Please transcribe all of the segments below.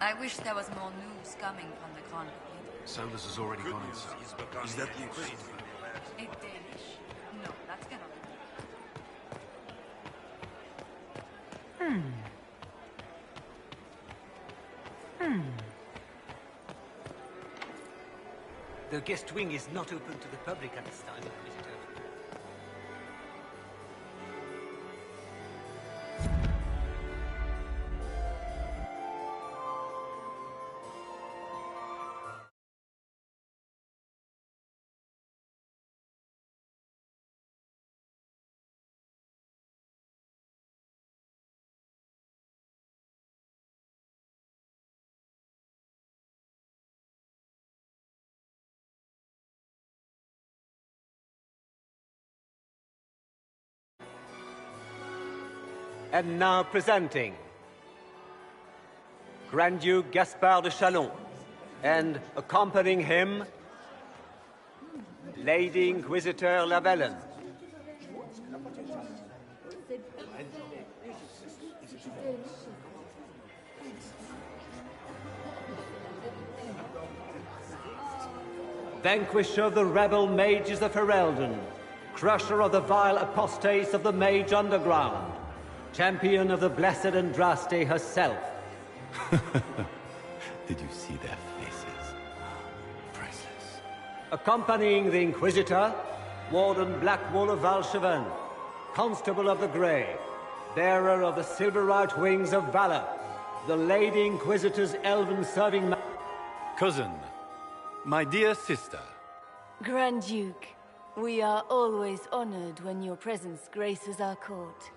I wish there was more news coming from the Grand. Solus has already gone inside. Is that the Inquisitor? A Danish? No, that's cannot be. The guest wing is not open to the public at this time, Inquisitor. And now presenting Grand Duke Gaspard de Chalon, and accompanying him, Lady Inquisitor Lavellen. Vanquisher of the rebel mages of Ferelden, crusher of the vile apostates of the Mage Underground, champion of the blessed Andraste herself. Did you see their faces? Priceless. Accompanying the Inquisitor, Warden Blackwall of Valcheven, Constable of the Grey, bearer of the silver-right wings of valor, the Lady Inquisitor's elven serving Cousin, my dear sister. Grand Duke, we are always honored when your presence graces our court.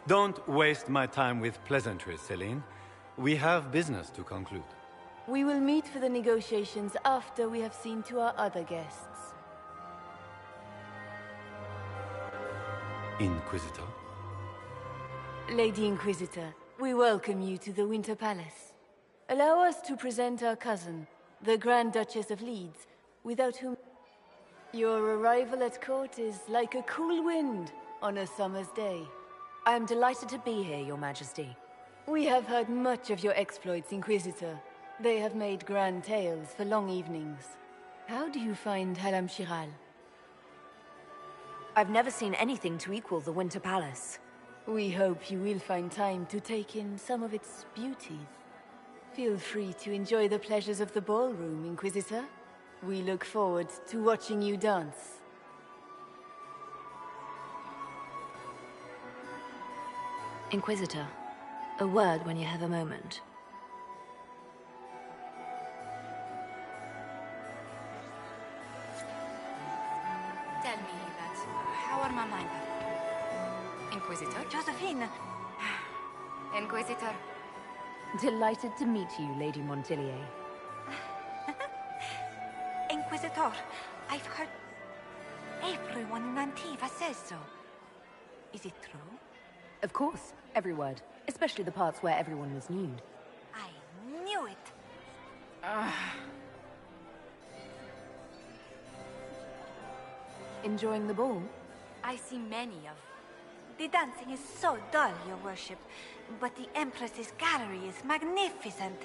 Don't waste my time with pleasantries, Celine. We have business to conclude. We will meet for the negotiations after we have seen to our other guests. Inquisitor? Lady Inquisitor, we welcome you to the Winter Palace. Allow us to present our cousin, the Grand Duchess of Leeds, without whom your arrival at court is like a cool wind on a summer's day. I am delighted to be here, Your Majesty. We have heard much of your exploits, Inquisitor. They have made grand tales for long evenings. How do you find Haram Shiral? I've never seen anything to equal the Winter Palace. We hope you will find time to take in some of its beauties. Feel free to enjoy the pleasures of the ballroom, Inquisitor. We look forward to watching you dance. Inquisitor, a word when you have a moment. Tell me that. How are my mind? Inquisitor? Josephine! Inquisitor. Delighted to meet you, Lady Montillier. Inquisitor, I've heard everyone in Antiva says so. Is it true? Of course, every word. Especially the parts where everyone was nude. I knew it. Enjoying the ball? I see many of. The dancing is so dull, Your Worship. But the Empress's gallery is magnificent.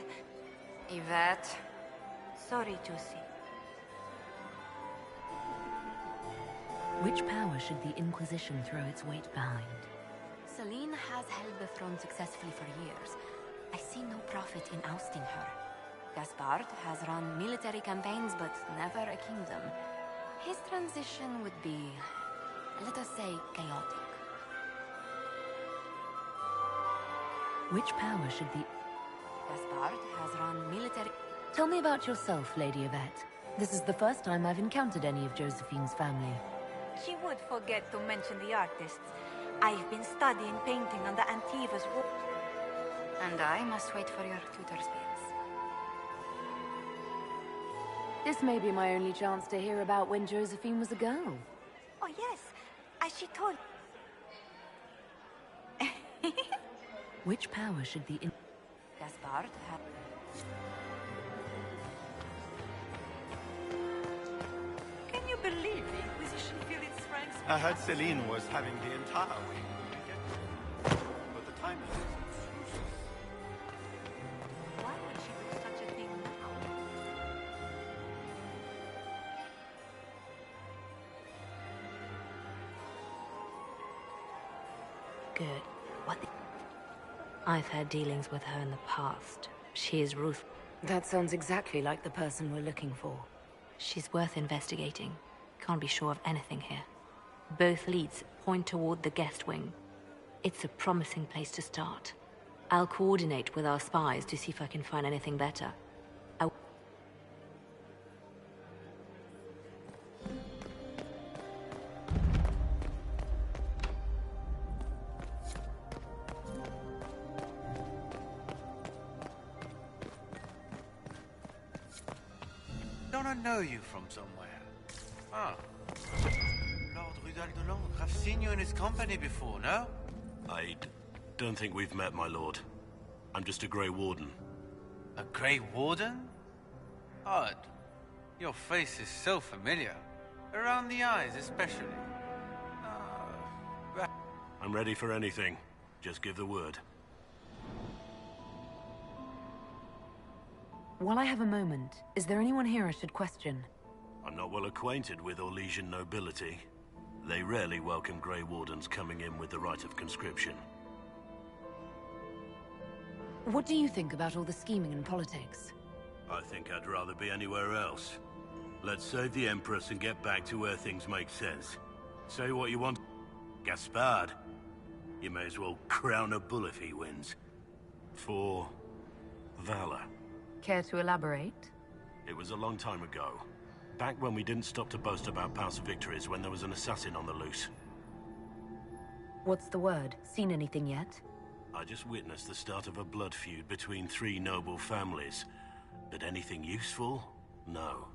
Yvette. Sorry, Josie. Which power should the Inquisition throw its weight behind? Celine has held the throne successfully for years. I see no profit in ousting her. Gaspard has run military campaigns, but never a kingdom. His transition would be, let us say, chaotic. Which power should the... Gaspard has run military... Tell me about yourself, Lady Yvette. This is the first time I've encountered any of Josephine's family. She would forget to mention the artists. I've been studying painting on the Antiva's wall. And I must wait for your tutor's bits. This may be my only chance to hear about when Josephine was a girl. Oh yes, as she told... Which power should the... Gaspard had... Can you believe the Inquisition filled its ranks? I heard Celine was having the entire wing. But the timing is... Why would good. What the... I've had dealings with her in the past. She is ruthless. That sounds exactly like the person we're looking for. She's worth investigating. Can't be sure of anything here. Both leads point toward the guest wing. It's a promising place to start. I'll coordinate with our spies to see if I can find anything better. Don't I know you from somewhere? Ah. Lord Rudal de Langres. I've seen you in his company before, no? I don't think we've met, my lord. I'm just a Grey Warden. A Grey Warden? Odd. Your face is so familiar. Around the eyes, especially. I'm ready for anything. Just give the word. While I have a moment, is there anyone here I should question? I'm not well acquainted with Orlesian nobility. They rarely welcome Grey Wardens coming in with the right of conscription. What do you think about all the scheming and politics? I think I'd rather be anywhere else. Let's save the Empress and get back to where things make sense. Say what you want, Gaspard. You may as well crown a bull if he wins. For valor. Care to elaborate? It was a long time ago. Back when we didn't stop to boast about past victories when there was an assassin on the loose. What's the word? Seen anything yet? I just witnessed the start of a blood feud between three noble families. But anything useful? No.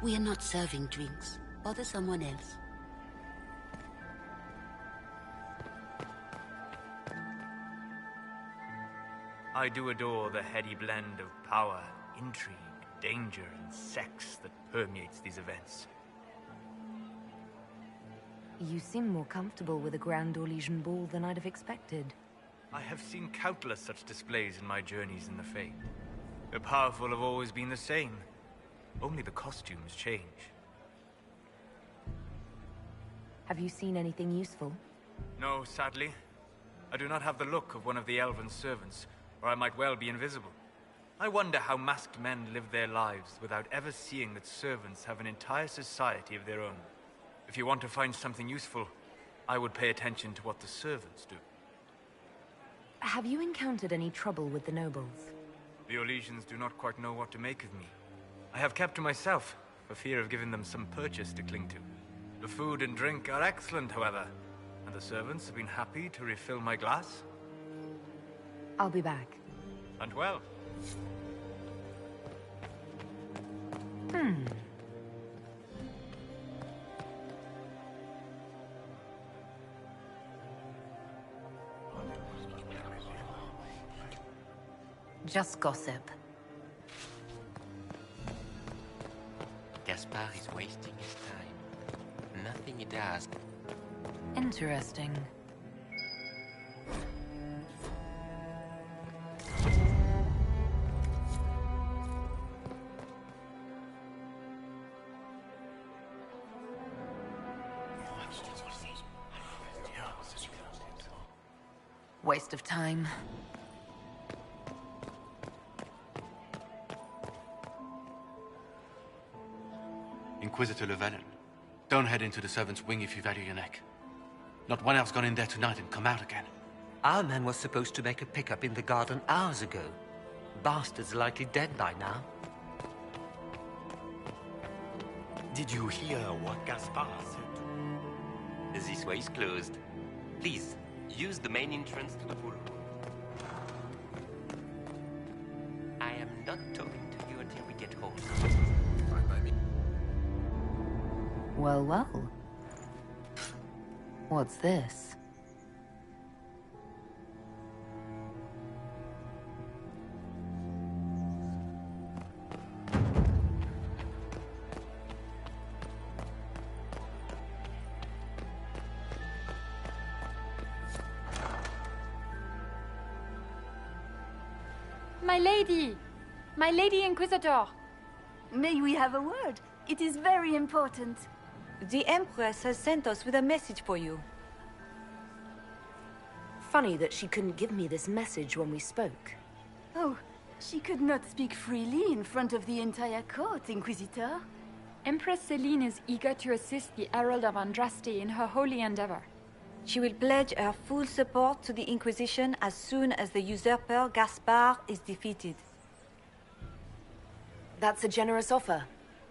We are not serving drinks. Bother someone else. I do adore the heady blend of power, intrigue, danger, and sex that permeates these events. You seem more comfortable with a Grand Orlesian ball than I'd have expected. I have seen countless such displays in my journeys in the Fae. The powerful have always been the same. Only the costumes change. Have you seen anything useful? No, sadly. I do not have the look of one of the elven servants, or I might well be invisible. I wonder how masked men live their lives without ever seeing that servants have an entire society of their own. If you want to find something useful, I would pay attention to what the servants do. Have you encountered any trouble with the nobles? The Orlesians do not quite know what to make of me. I have kept to myself, for fear of giving them some purchase to cling to. The food and drink are excellent, however, and the servants have been happy to refill my glass. I'll be back. And well. Just gossip. Gaspard is wasting his time. Nothing he does. Interesting. Waste of time. Inquisitor Llewellyn, don't head into the servants' wing if you value your neck. Not one else gone in there tonight and come out again. Our man was supposed to make a pickup in the garden hours ago. Bastard's likely dead by now. Did you hear what Gaspard said? This way is closed. Please, use the main entrance to the ballroom. I am not talking to you until we get home. Fine by me. Well, well. What's this? My lady! My Lady Inquisitor! May we have a word? It is very important. The Empress has sent us with a message for you. Funny that she couldn't give me this message when we spoke. Oh, she could not speak freely in front of the entire court, Inquisitor. Empress Celine is eager to assist the Herald of Andraste in her holy endeavor. She will pledge her full support to the Inquisition as soon as the usurper Gaspard is defeated. That's a generous offer.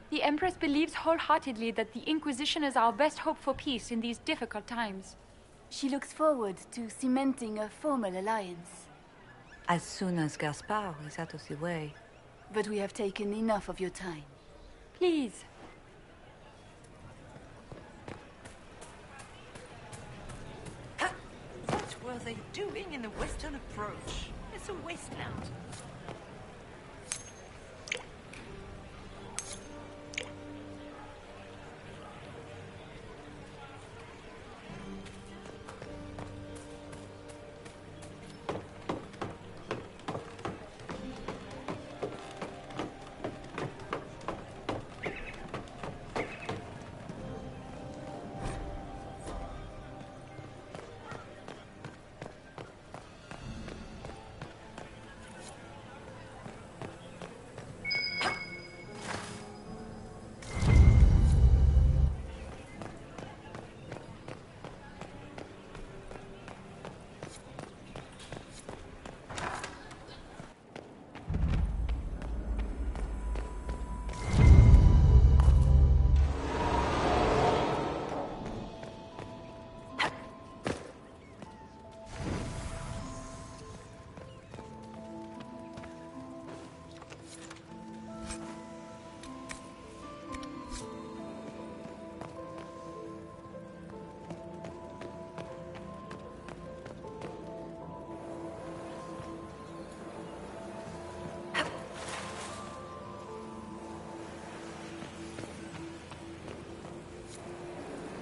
The Empress believes wholeheartedly that the Inquisition is our best hope for peace in these difficult times. She looks forward to cementing a formal alliance. As soon as Gaspard is out of the way. But we have taken enough of your time. Please. What were they doing in the western approach? It's a wasteland.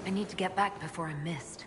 I need to get back before I'm missed.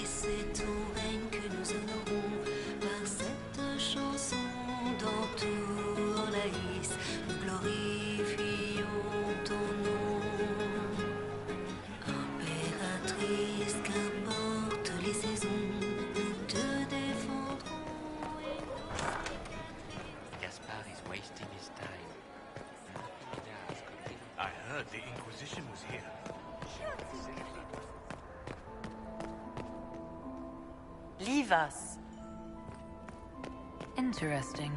C'est ton règne que nous honorons par cette chanson d'entour laïs. Nous glorifions ton nom. Impératrice, qu'importe les saisons, nous te défendrons. Gaspard is wasting his time. I heard the Inquisition was here. Leave us. Interesting.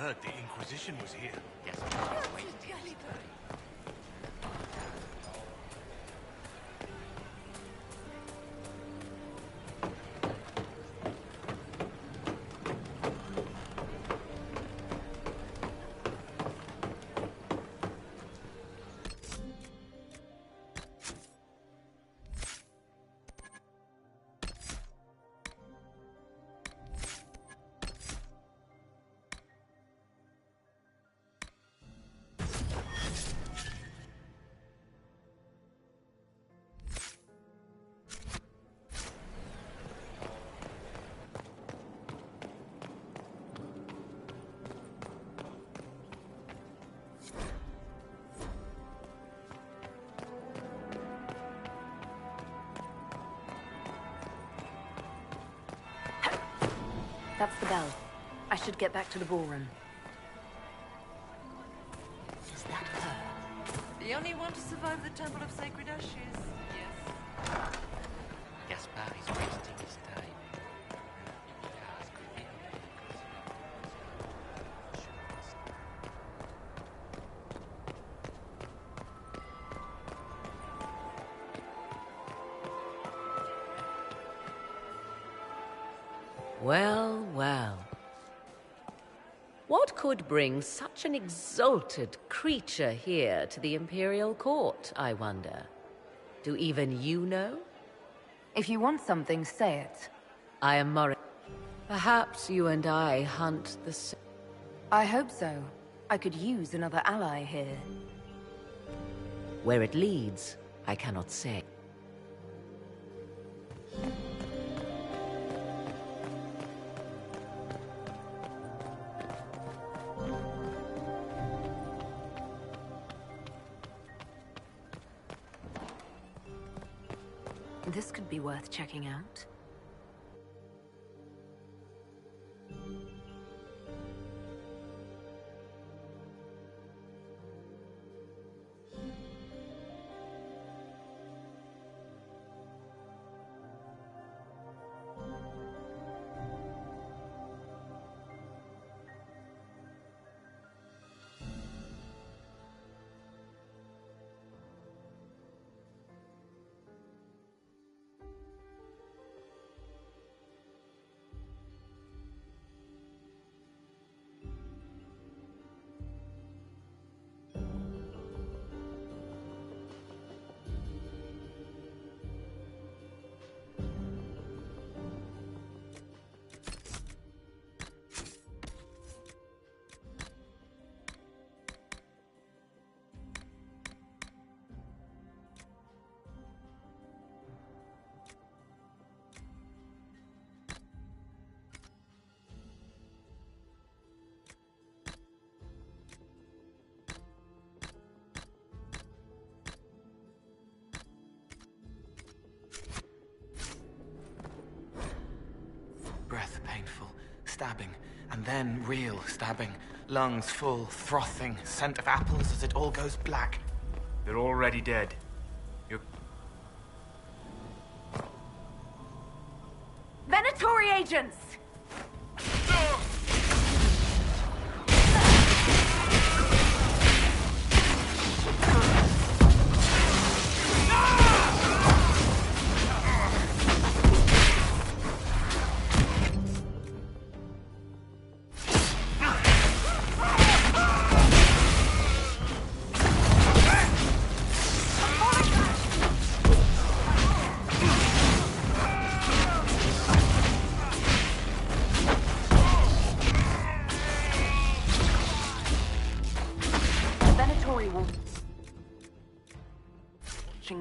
heard the Inquisition was here. Yes. Wait. That's the bell. I should get back to the ballroom. Is that her? The only one to survive the Temple of Sacred Ashes. Yes. Gaspard is wasting his time. Well, well. What could bring such an exalted creature here to the Imperial Court, I wonder? Do even you know? If you want something, say it. I am Morris. Perhaps you and I hunt the same. I hope so. I could use another ally here. Where it leads, I cannot say. This could be worth checking out. Breath painful, stabbing, and then real stabbing. Lungs full, frothing, scent of apples as it all goes black. They're already dead. You're... Venatori agents!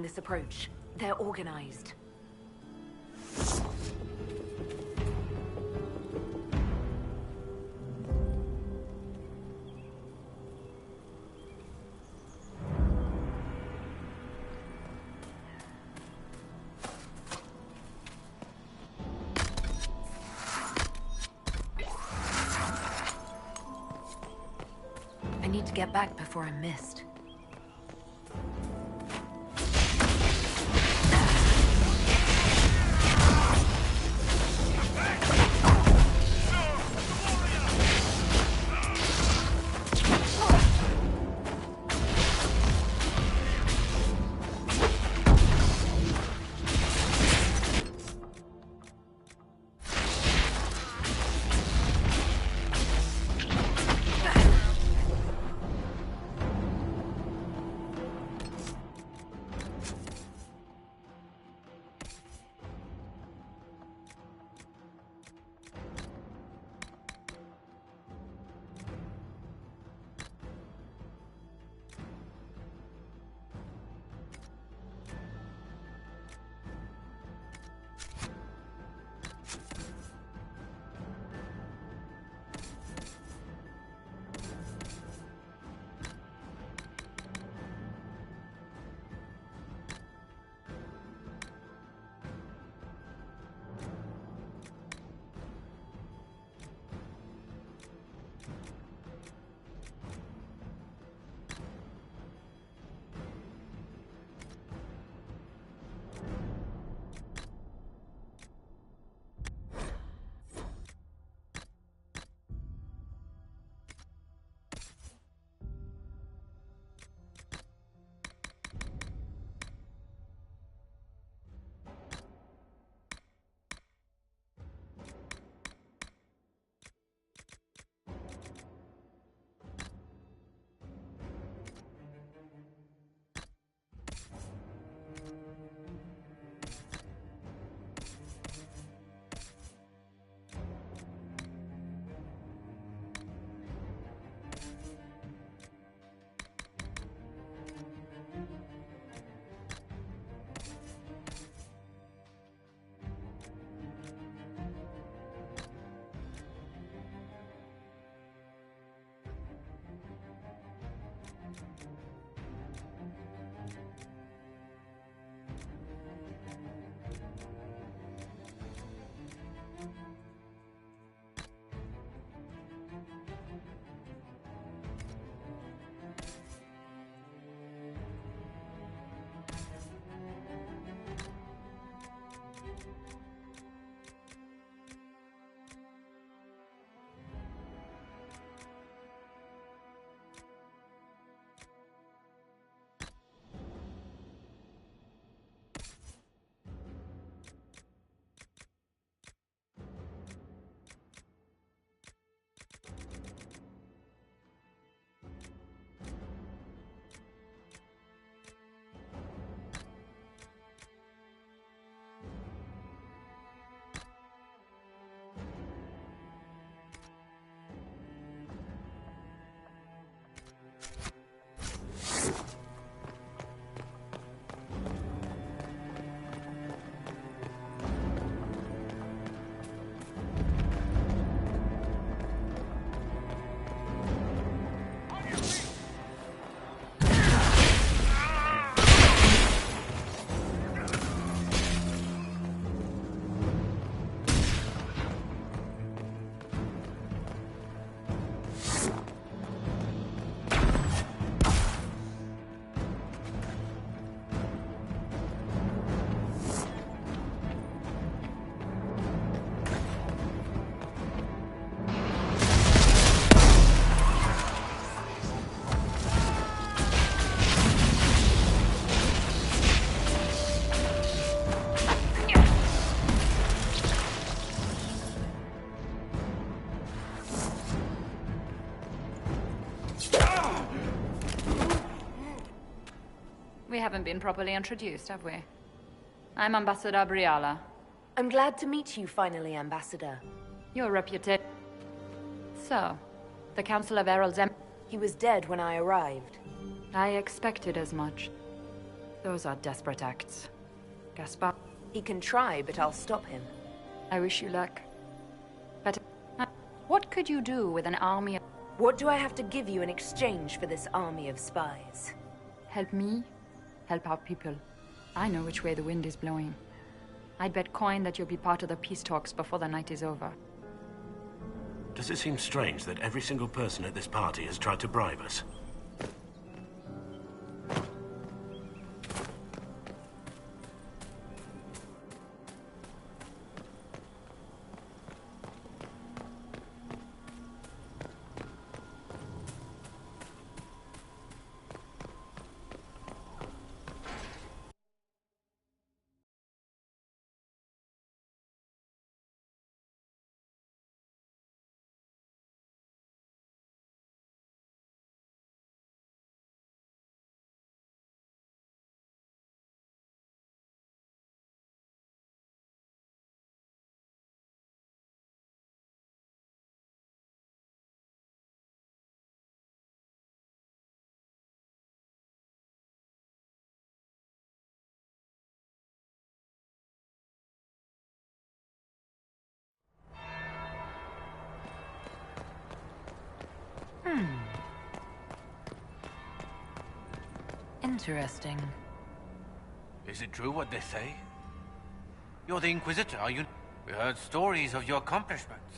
This approach. They're organized. I need to get back before I'm missed. We haven't been properly introduced, have we? I'm Ambassador Briala. I'm glad to meet you finally, Ambassador. Your reputation. So, the Council of Heralds He was dead when I arrived. I expected as much. Those are desperate acts. Gaspard. He can try, but I'll stop him. I wish you luck. But what could you do with an army of... What do I have to give you in exchange for this army of spies? Help me, help our people. I know which way the wind is blowing. I'd bet coin that you'll be part of the peace talks before the night is over. Does it seem strange that every single person at this party has tried to bribe us? Interesting. Is it true what they say? You're the Inquisitor, are you? We heard stories of your accomplishments.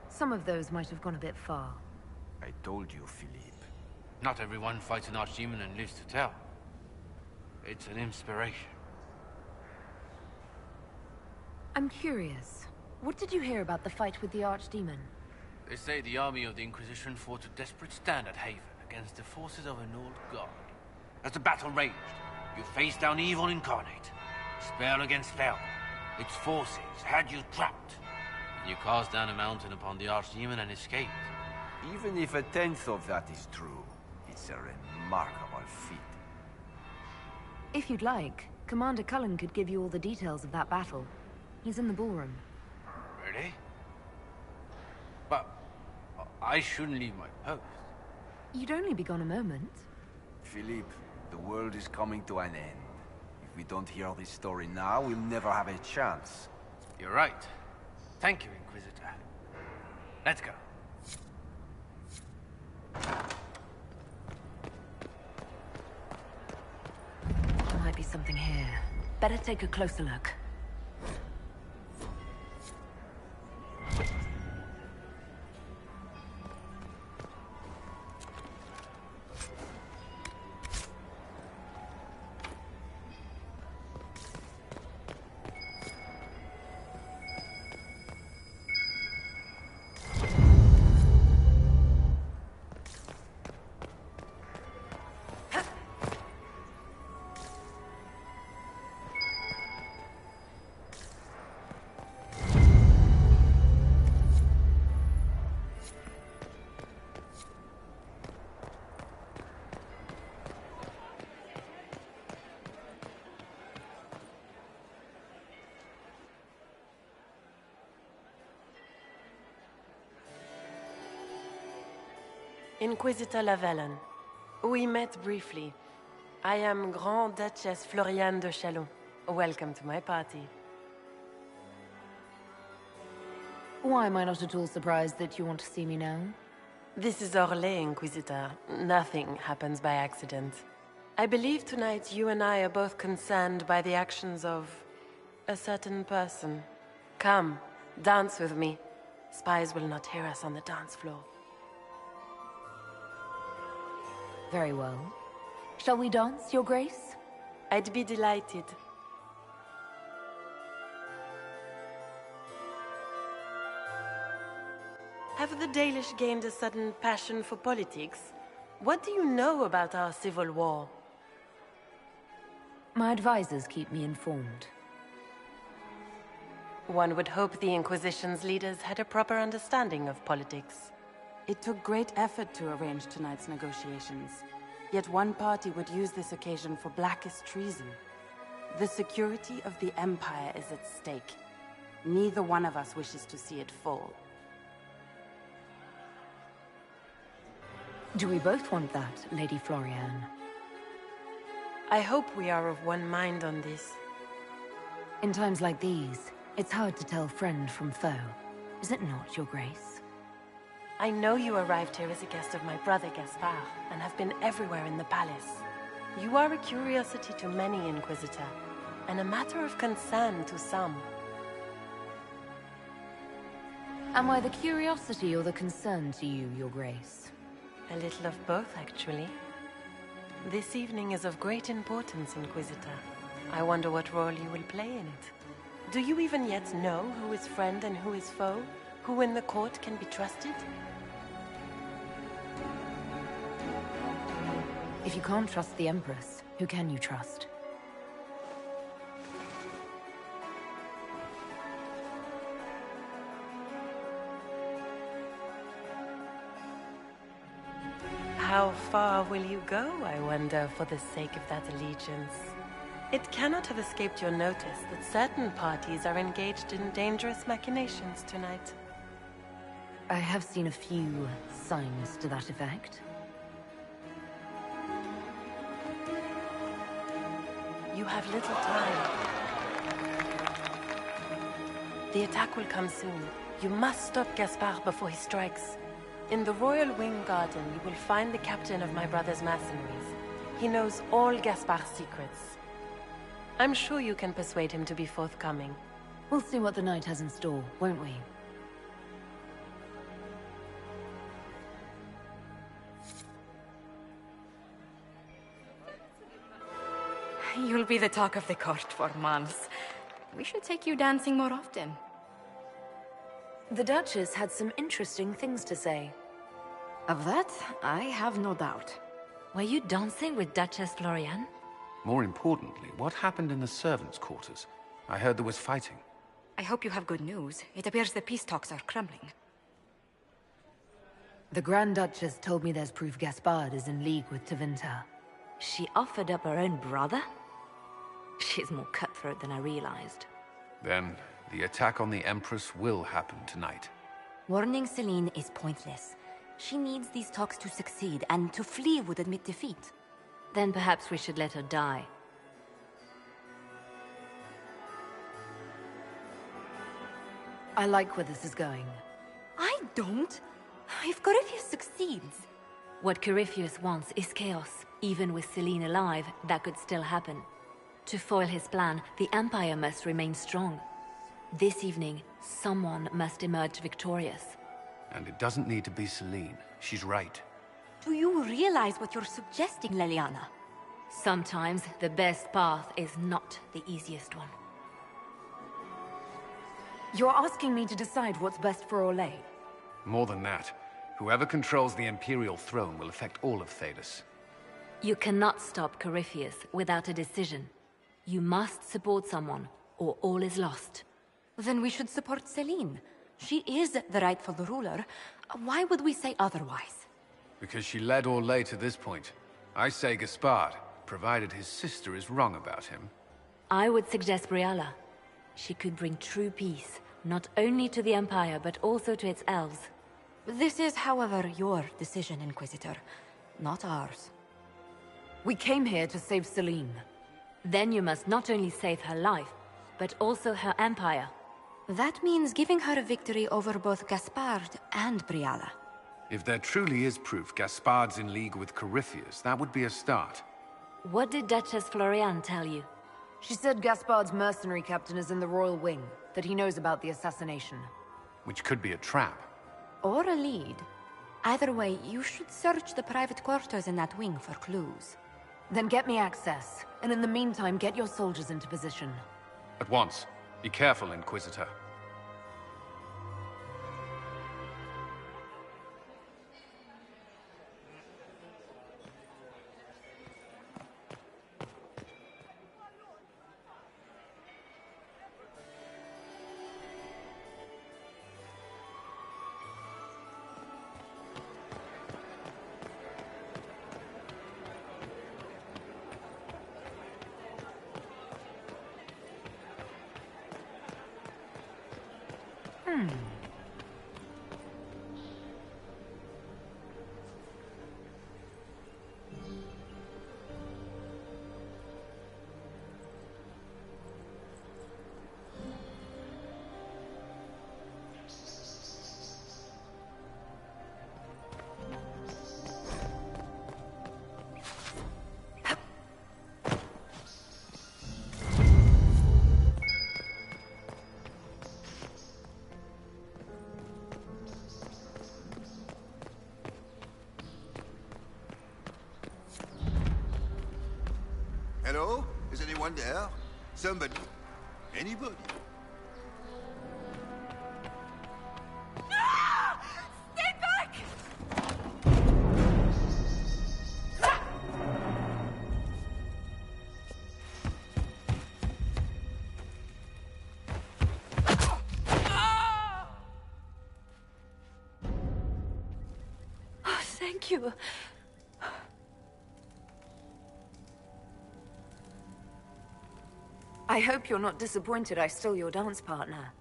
Some of those might have gone a bit far. I told you, Philippe. Not everyone fights an archdemon and lives to tell. It's an inspiration. I'm curious. What did you hear about the fight with the Archdemon? They say the army of the Inquisition fought a desperate stand at Haven against the forces of an old god. As the battle raged, you faced down evil incarnate. Spell against spell. Its forces had you trapped. And you cast down a mountain upon the Archdemon and escaped. Even if a tenth of that is true, it's a remarkable feat. If you'd like, Commander Cullen could give you all the details of that battle. He's in the ballroom. Really? But I shouldn't leave my post. You'd only be gone a moment. Philippe, the world is coming to an end. If we don't hear this story now, we'll never have a chance. You're right. Thank you, Inquisitor. Let's go. There might be something here. Better take a closer look. Inquisitor Lavalin. We met briefly. I am Grand Duchess Floriane de Chalon. Welcome to my party. Why am I not at all surprised that you want to see me now? This is Orlais, Inquisitor. Nothing happens by accident. I believe tonight you and I are both concerned by the actions of a certain person. Come, dance with me. Spies will not hear us on the dance floor. Very well. Shall we dance, Your Grace? I'd be delighted. Have the Dalish gained a sudden passion for politics? What do you know about our civil war? My advisors keep me informed. One would hope the Inquisition's leaders had a proper understanding of politics. It took great effort to arrange tonight's negotiations. Yet one party would use this occasion for blackest treason. The security of the Empire is at stake. Neither one of us wishes to see it fall. Do we both want that, Lady Florian? I hope we are of one mind on this. In times like these, it's hard to tell friend from foe. Is it not, Your Grace? I know you arrived here as a guest of my brother Gaspard, and have been everywhere in the palace. You are a curiosity to many, Inquisitor, and a matter of concern to some. Am I the curiosity or the concern to you, Your Grace? A little of both, actually. This evening is of great importance, Inquisitor. I wonder what role you will play in it. Do you even yet know who is friend and who is foe? Who in the court can be trusted? If you can't trust the Empress, who can you trust? How far will you go, I wonder, for the sake of that allegiance? It cannot have escaped your notice that certain parties are engaged in dangerous machinations tonight. I have seen a few signs to that effect. You have little time. The attack will come soon. You must stop Gaspard before he strikes. In the Royal Wing Garden, you will find the captain of my brother's mercenaries. He knows all Gaspard's secrets. I'm sure you can persuade him to be forthcoming. We'll see what the night has in store, won't we? You'll be the talk of the court for months. We should take you dancing more often. The Duchess had some interesting things to say. Of that, I have no doubt. Were you dancing with Duchess Florian? More importantly, what happened in the servants' quarters? I heard there was fighting. I hope you have good news. It appears the peace talks are crumbling. The Grand Duchess told me there's proof Gaspard is in league with Tevinter. She offered up her own brother? She's more cutthroat than I realized. Then, the attack on the Empress will happen tonight. Warning Celine is pointless. She needs these talks to succeed, and to flee would admit defeat. Then perhaps we should let her die. I like where this is going. I don't. If Corypheus succeeds... What Corypheus wants is chaos. Even with Celine alive, that could still happen. To foil his plan, the Empire must remain strong. This evening, someone must emerge victorious. And it doesn't need to be Celine. She's right. Do you realize what you're suggesting, Leliana? Sometimes the best path is not the easiest one. You're asking me to decide what's best for Orlais? More than that, whoever controls the Imperial throne will affect all of Thedas. You cannot stop Corypheus without a decision. You must support someone, or all is lost. Then we should support Celine. She is the rightful ruler. Why would we say otherwise? Because she led Orlais to this point. I say Gaspard, provided his sister is wrong about him. I would suggest Briala. She could bring true peace, not only to the Empire, but also to its elves. This is, however, your decision, Inquisitor, not ours. We came here to save Celine. Then you must not only save her life, but also her empire. That means giving her a victory over both Gaspard and Briala. If there truly is proof Gaspard's in league with Corypheus, that would be a start. What did Duchess Florian tell you? She said Gaspard's mercenary captain is in the Royal Wing, that he knows about the assassination. Which could be a trap. Or a lead. Either way, you should search the private quarters in that wing for clues. Then get me access, and in the meantime, get your soldiers into position. At once. Be careful, Inquisitor. Hello? Is anyone there? Somebody? Anybody? Stay back! Oh, thank you. I hope you're not disappointed I stole your dance partner.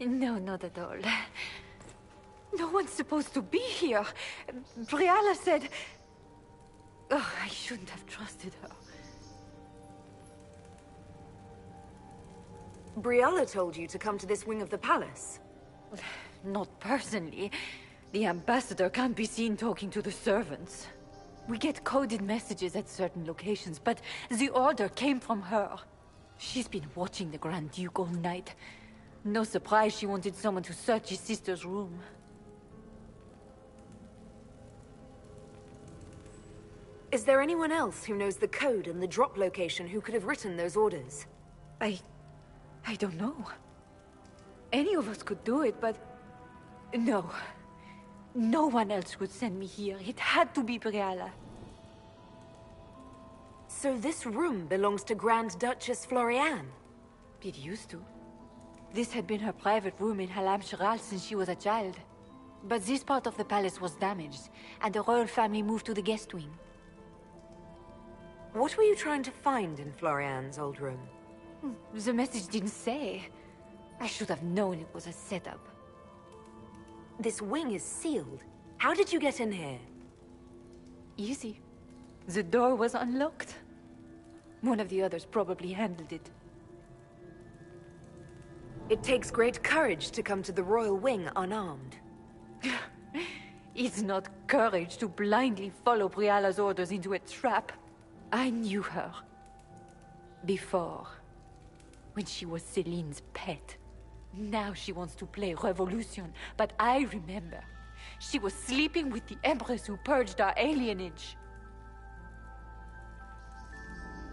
No, not at all. No one's supposed to be here. Briala said... Oh, I shouldn't have trusted her. Briala told you to come to this wing of the palace? Not personally. The ambassador can't be seen talking to the servants. We get coded messages at certain locations, but the order came from her. She's been watching the Grand Duke all night. No surprise she wanted someone to search his sister's room. Is there anyone else who knows the code and the drop location who could have written those orders? I don't know. Any of us could do it, but... No. No one else would send me here. It had to be Briala. So this room belongs to Grand Duchess Floriane? It used to. This had been her private room in Halam Shiral since she was a child. But this part of the palace was damaged, and the royal family moved to the guest wing. What were you trying to find in Floriane's old room? The message didn't say. I should have known it was a setup. This wing is sealed. How did you get in here? Easy. The door was unlocked. One of the others probably handled it. It takes great courage to come to the royal wing unarmed. It's not courage to blindly follow Briala's orders into a trap. I knew her. Before. When she was Celine's pet. Now she wants to play revolution, but I remember. She was sleeping with the Empress who purged our alienage.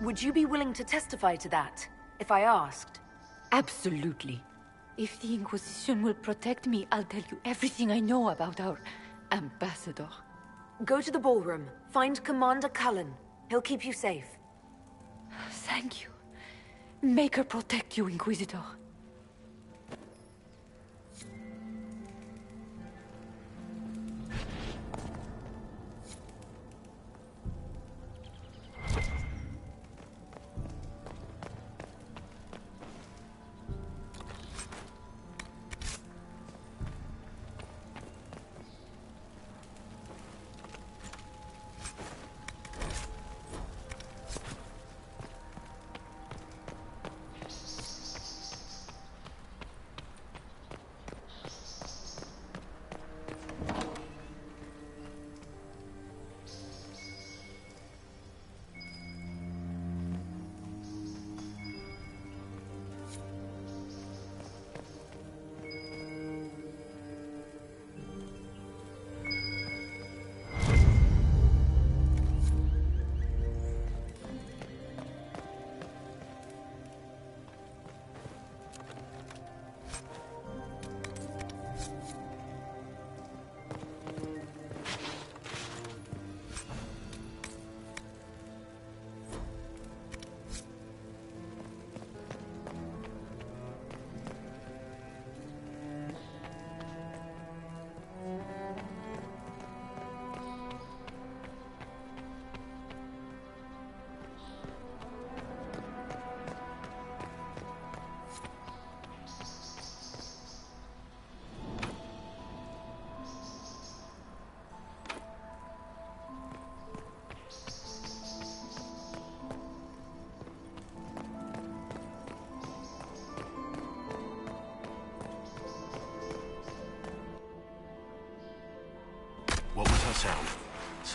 Would you be willing to testify to that, if I asked? Absolutely. If the Inquisition will protect me, I'll tell you everything I know about our ambassador. Go to the ballroom. Find Commander Cullen. He'll keep you safe. Thank you. Make her protect you, Inquisitor.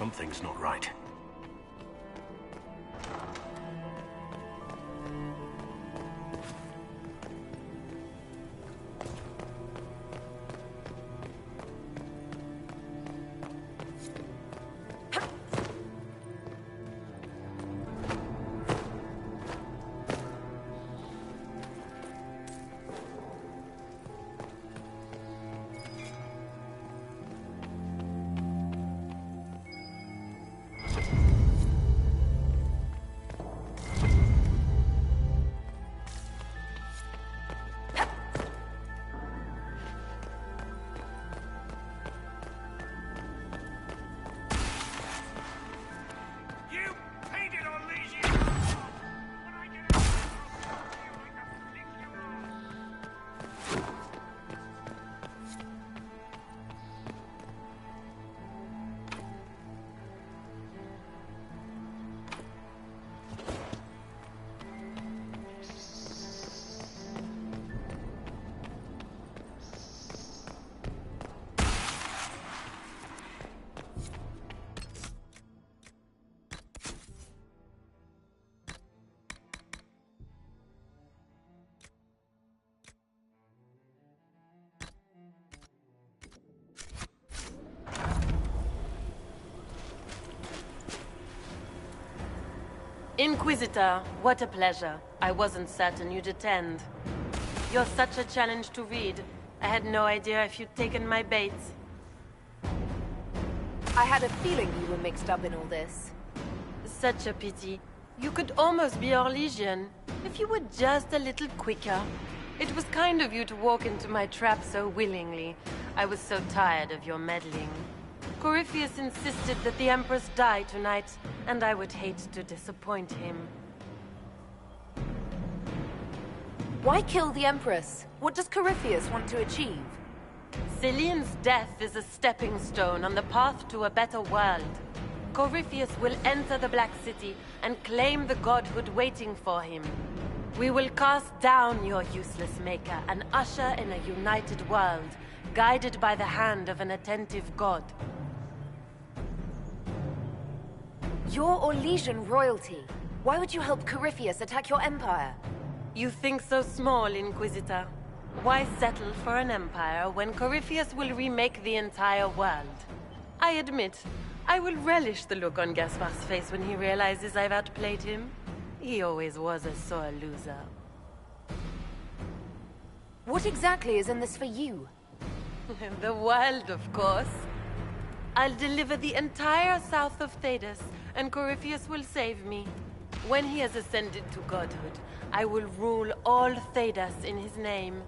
Something's not right. Inquisitor, what a pleasure. I wasn't certain you'd attend. You're such a challenge to read. I had no idea if you'd taken my bait. I had a feeling you were mixed up in all this. Such a pity. You could almost be Orlesian, if you were just a little quicker. It was kind of you to walk into my trap so willingly. I was so tired of your meddling. Corypheus insisted that the Empress die tonight, and I would hate to disappoint him. Why kill the Empress? What does Corypheus want to achieve? Celine's death is a stepping stone on the path to a better world. Corypheus will enter the Black City and claim the godhood waiting for him. We will cast down your useless maker and usher in a united world, guided by the hand of an attentive god. You're Orlesian royalty. Why would you help Corypheus attack your empire? You think so small, Inquisitor. Why settle for an empire when Corypheus will remake the entire world? I admit, I will relish the look on Gaspar's face when he realizes I've outplayed him. He always was a sore loser. What exactly is in this for you? The world, of course. I'll deliver the entire south of Thedas, and Corypheus will save me. When he has ascended to godhood, I will rule all Thedas in his name.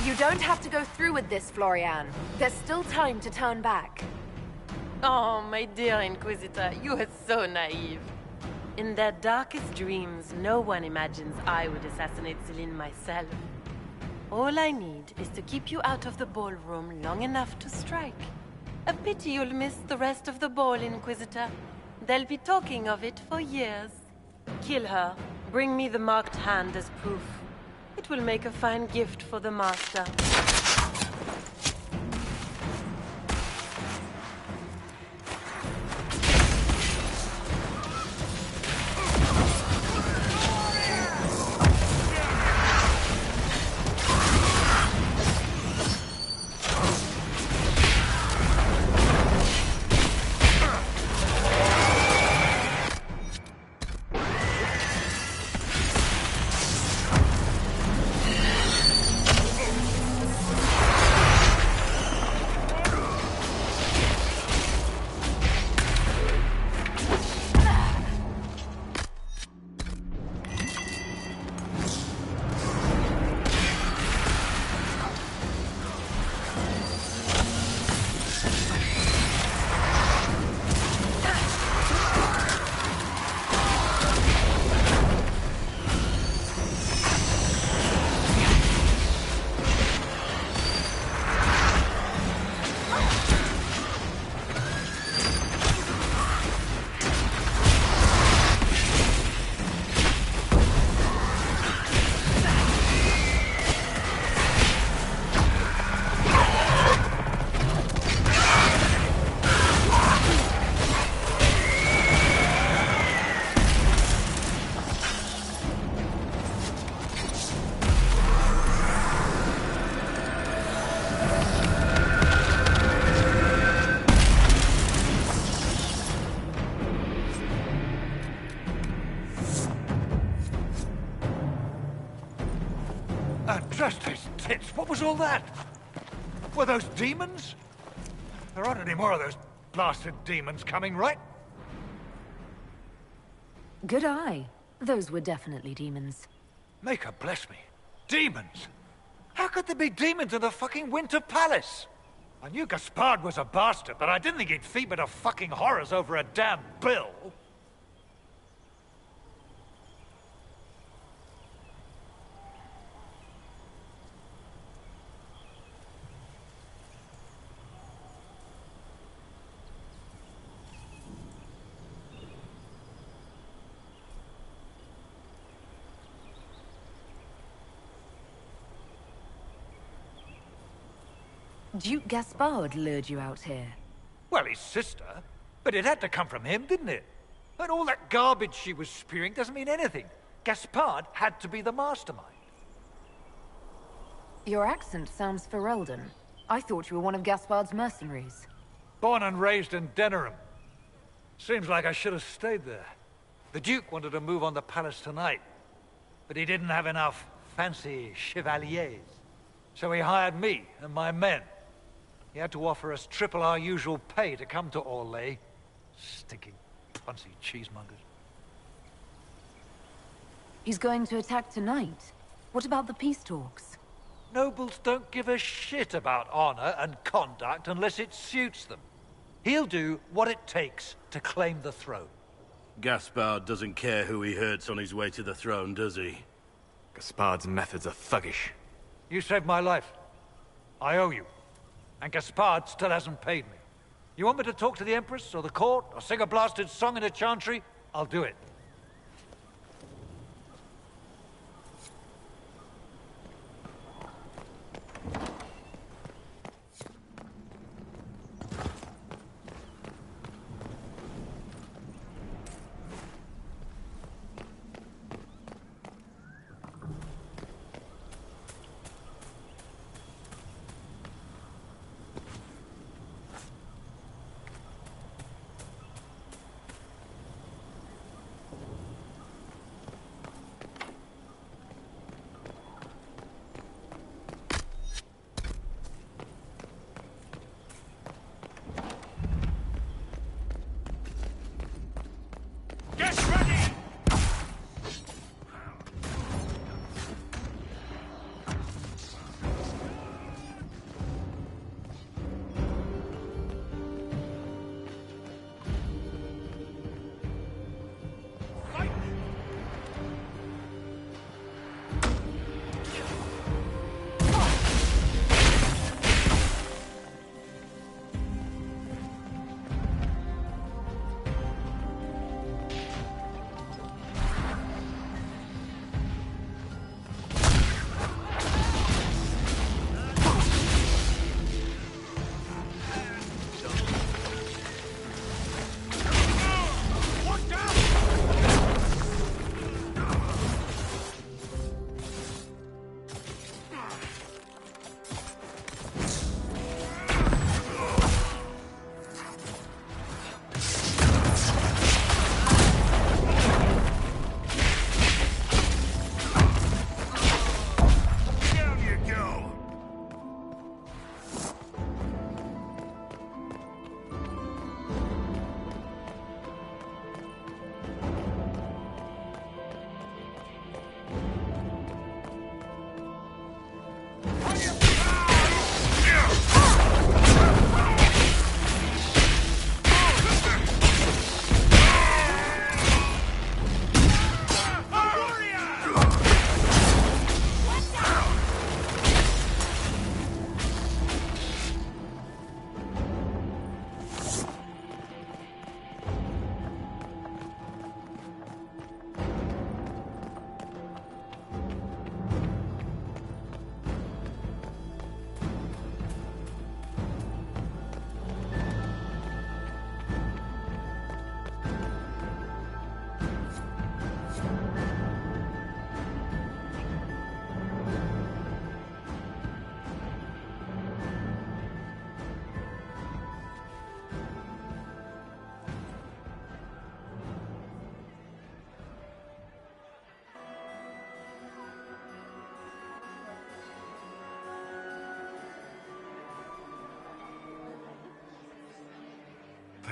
You don't have to go through with this, Florian. There's still time to turn back. Oh, my dear Inquisitor, you are so naive. In their darkest dreams, no one imagines I would assassinate Celine myself. All I need is to keep you out of the ballroom long enough to strike. A pity you'll miss the rest of the ball, Inquisitor. They'll be talking of it for years. Kill her. Bring me the marked hand as proof. It will make a fine gift for the Master. Justice tits, what was all that? Were those demons? There aren't any more of those blasted demons coming, right? Good eye. Those were definitely demons. Maker bless me. Demons? How could there be demons in the fucking Winter Palace? I knew Gaspard was a bastard, but I didn't think he'd feed to fucking horrors over a damn bill. Duke Gaspard lured you out here. Well, his sister. But it had to come from him, didn't it? And all that garbage she was spewing doesn't mean anything. Gaspard had to be the mastermind. Your accent sounds Ferelden. I thought you were one of Gaspard's mercenaries. Born and raised in Denerim. Seems like I should have stayed there. The Duke wanted to move on the palace tonight, but he didn't have enough fancy chevaliers. So he hired me and my men. He had to offer us triple our usual pay to come to Orlais. Stinking, punsy cheesemongers. He's going to attack tonight. What about the peace talks? Nobles don't give a shit about honor and conduct unless it suits them. He'll do what it takes to claim the throne. Gaspard doesn't care who he hurts on his way to the throne, does he? Gaspard's methods are thuggish. You saved my life. I owe you. And Gaspard still hasn't paid me. You want me to talk to the Empress, or the court, or sing a blasted song in a chantry? I'll do it.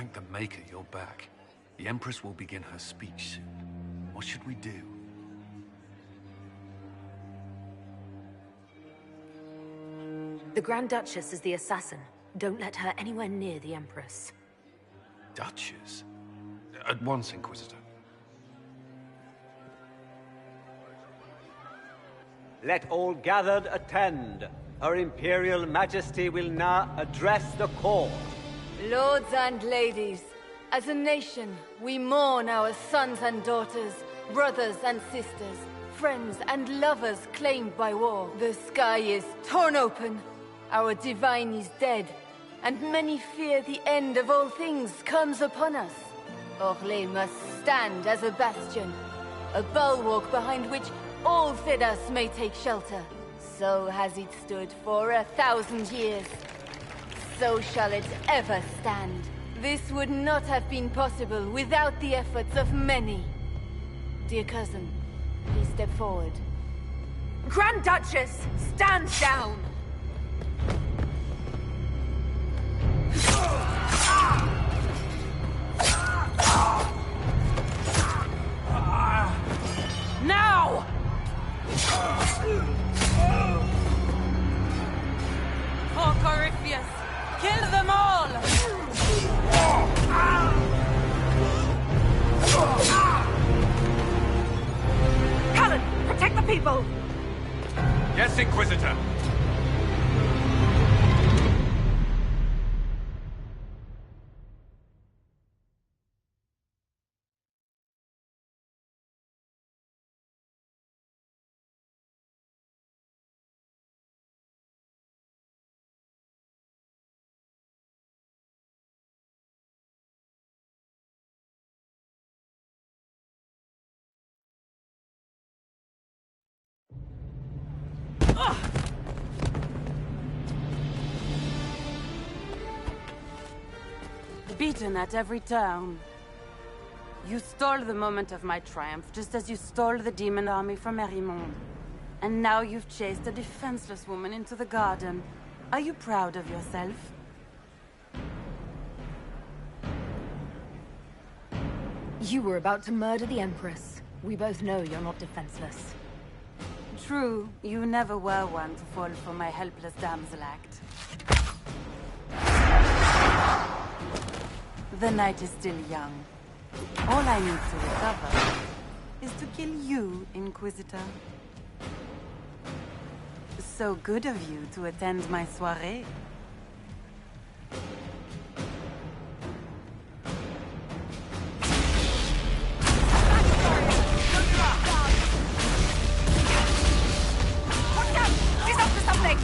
Thank the Maker you're back. The Empress will begin her speech soon. What should we do? The Grand Duchess is the assassin. Don't let her anywhere near the Empress. Duchess? At once, Inquisitor. Let all gathered attend. Her Imperial Majesty will now address the court. Lords and ladies, as a nation, we mourn our sons and daughters, brothers and sisters, friends and lovers claimed by war. The sky is torn open, our divine is dead, and many fear the end of all things comes upon us. Orlais must stand as a bastion, a bulwark behind which all Thedas may take shelter. So has it stood for 1,000 years. So shall it ever stand. This would not have been possible without the efforts of many. Dear cousin, please step forward. Grand Duchess, stand down! Now! For Corypheus, kill them all! Cullen, protect the people! Yes, Inquisitor. Beaten at every turn. You stole the moment of my triumph, just as you stole the demon army from Merimond. And now you've chased a defenseless woman into the garden. Are you proud of yourself? You were about to murder the Empress. We both know you're not defenseless. True, you never were one to fall for my helpless damsel act. The night is still young. All I need to recover is to kill you, Inquisitor. So good of you to attend my soirée. He's up to something!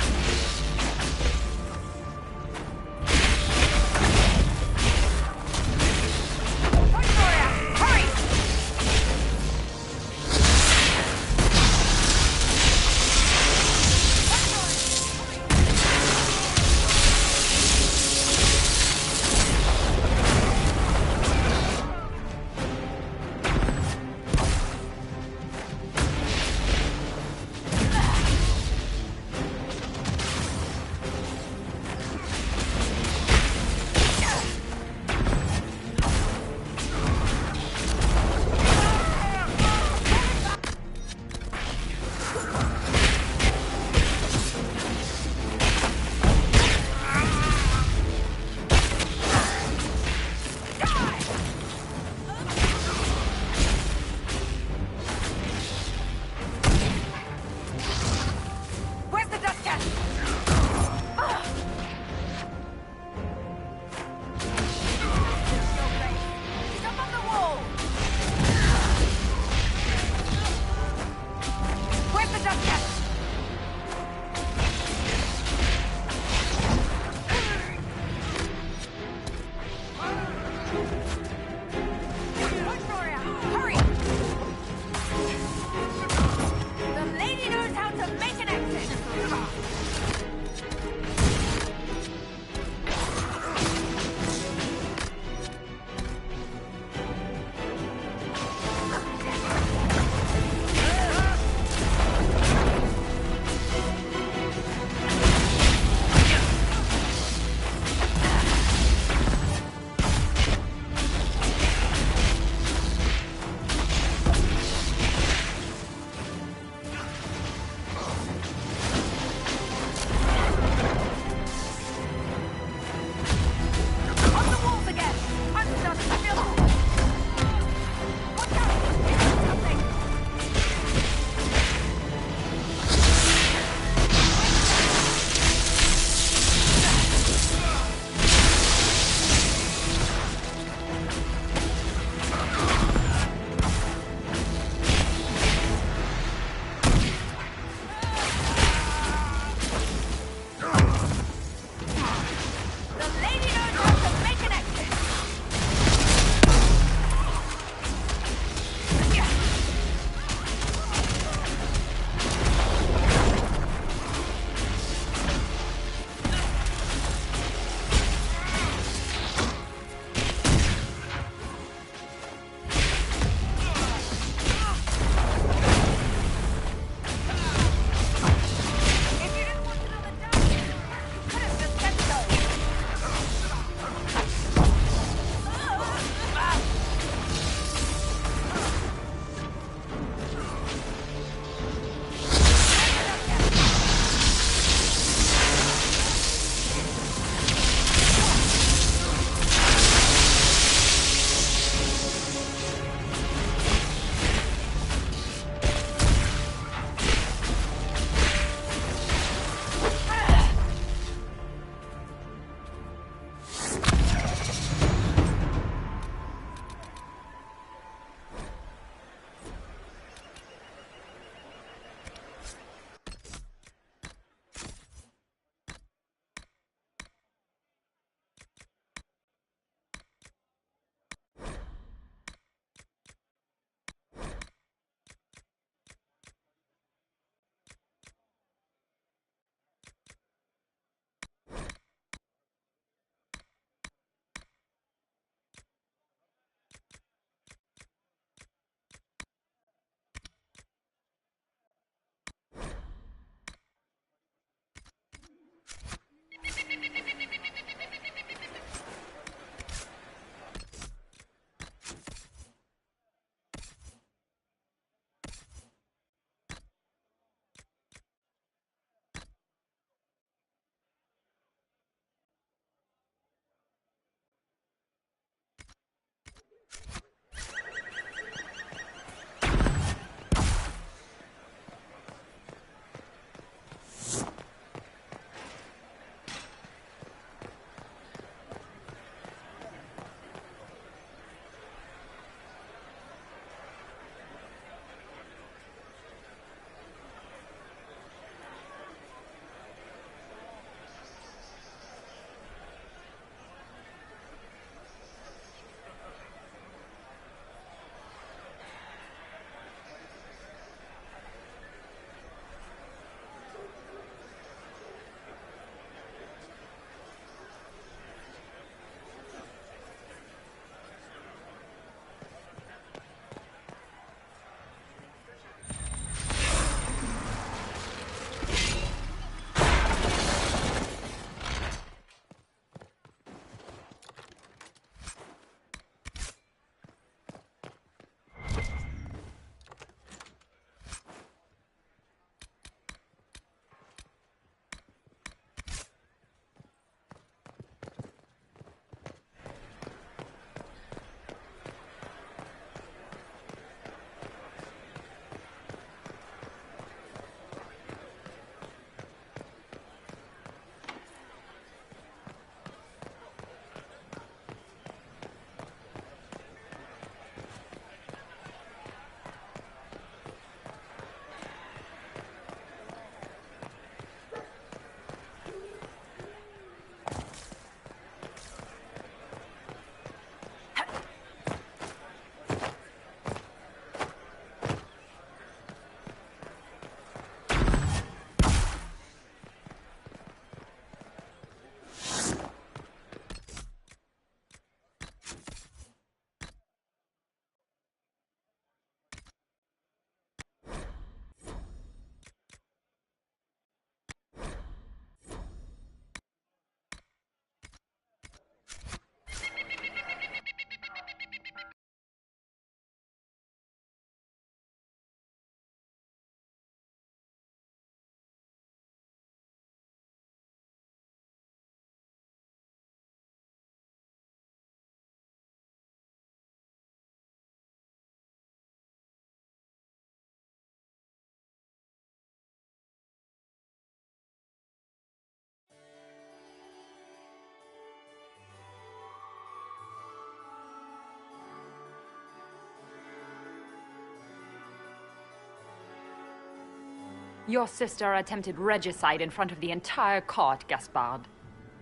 Your sister attempted regicide in front of the entire court, Gaspard.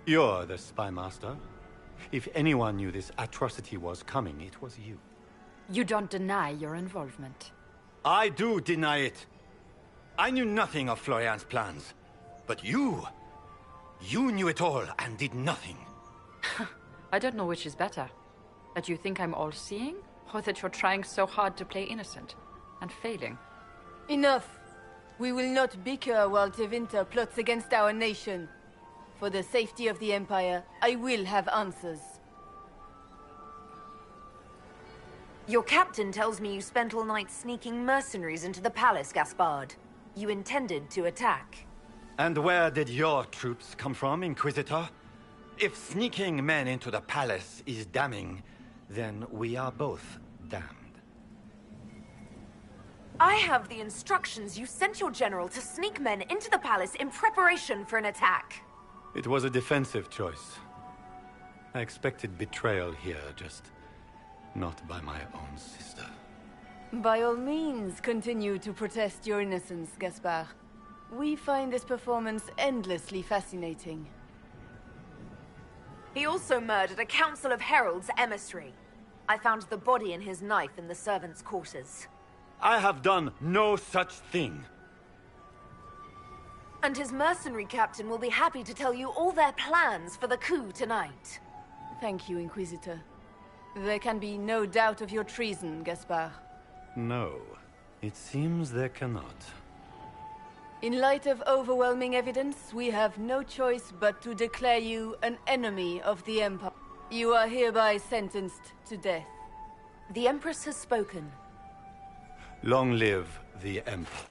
You're the spy master. If anyone knew this atrocity was coming, it was you. You don't deny your involvement. I do deny it. I knew nothing of Florian's plans. But you knew it all and did nothing. I don't know which is better. That you think I'm all-seeing, or that you're trying so hard to play innocent and failing. Enough. We will not bicker while Tevinter plots against our nation. For the safety of the Empire, I will have answers. Your captain tells me you spent all night sneaking mercenaries into the palace, Gaspard. You intended to attack. And where did your troops come from, Inquisitor? If sneaking men into the palace is damning, then we are both damned. I have the instructions. You sent your general to sneak men into the palace in preparation for an attack. It was a defensive choice. I expected betrayal here, just not by my own sister. By all means, continue to protest your innocence, Gaspard. We find this performance endlessly fascinating. He also murdered a council of heralds' emissary. I found the body and his knife in the servants' quarters. I have done no such thing. And his mercenary captain will be happy to tell you all their plans for the coup tonight. Thank you, Inquisitor. There can be no doubt of your treason, Gaspard. No, it seems there cannot. In light of overwhelming evidence, we have no choice but to declare you an enemy of the Empire. You are hereby sentenced to death. The Empress has spoken. Long live the Emperor.